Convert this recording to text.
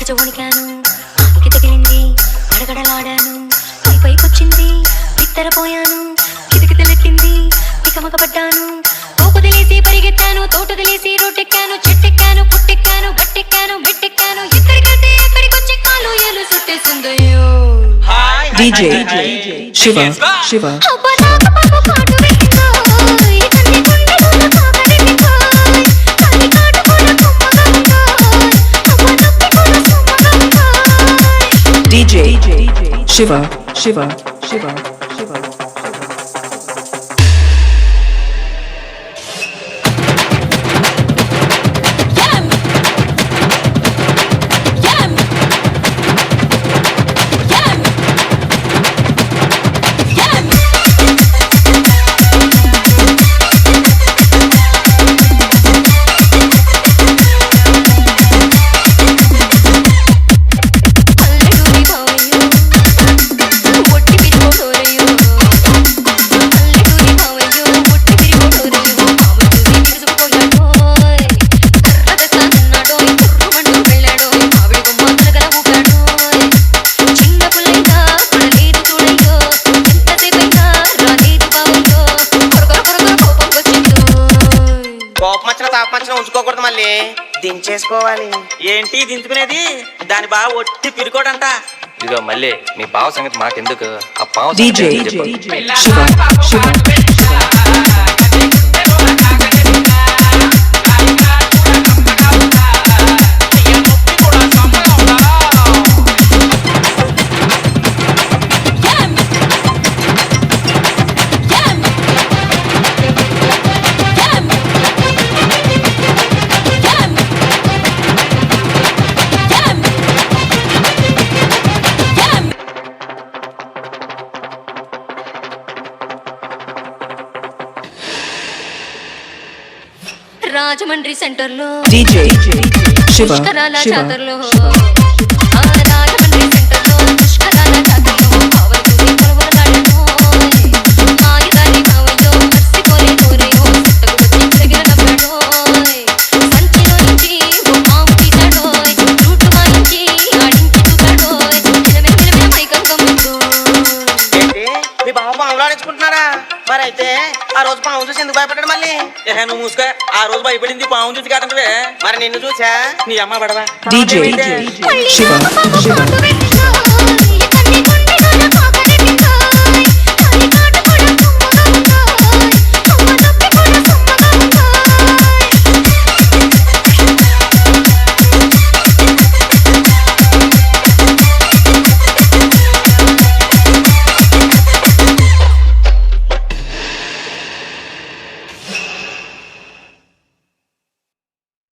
గజగజ వణికాను కాలికి తగిలింది గడగడలాడాను పైకొచ్చింది ఇత్తరపోయాను కితకితలెట్టింది ఇకమకపడ్డాను తోపు తెలిసి పరిగెత్తాను తోట తెలిసి రోడ్డెక్కాను చెట్టెక్కాను పుట్టెక్కాను గట్టెక్కాను మెట్టెక్కాను ఎక్కడికంటే ఎక్కడికొచ్చి కాలు ఏలు చుట్టేసిందయ్యో DJ Shiva Shiva DJ Shiva Shiva Shiva Shiva ఉంచుకోకూడదు మళ్ళీ దించేసుకోవాలి. ఏంటి దించుకునేది? దాని బావ ఒట్టి పిరుకోడంట. ఇదిగో మళ్ళీ మీ బావ సంగతి మాకెందుకు, ఆ పావు DJ Shiva Shiva Rajahmundry centre లో DJ Shiva పుష్కరాల Shiva జాతరలో రాజమండ్రి సెంటర్ లో పుష్కరాల జాతరలో పవర్ చూసి పొలవలాడను మాయదారి మావయ్యో మర్చిపోలే కోరయో సెట్టకు వచ్చి దగ్గర నవ్వాడు సంచిలో నుంచి ఓ మాము తీశాడో రూటు వాయించి ఆడించి చూపాడో కిలమెల మైకం గమ్ముతో ఏంటి మీ బావ పాములు ఆడించుకుంటున్నారా? మరి అయితే ఆ రోజు పాము చూసి ఎందుకు భయపడ్డాడు మళ్ళీ? నువ్వు మూసుగా. ఆ రోజు భయపడింది పాము చూసి కాదంటే. మరి నిన్ను చూసా నీ అమ్మ పడవా? DJ Shiva Shiva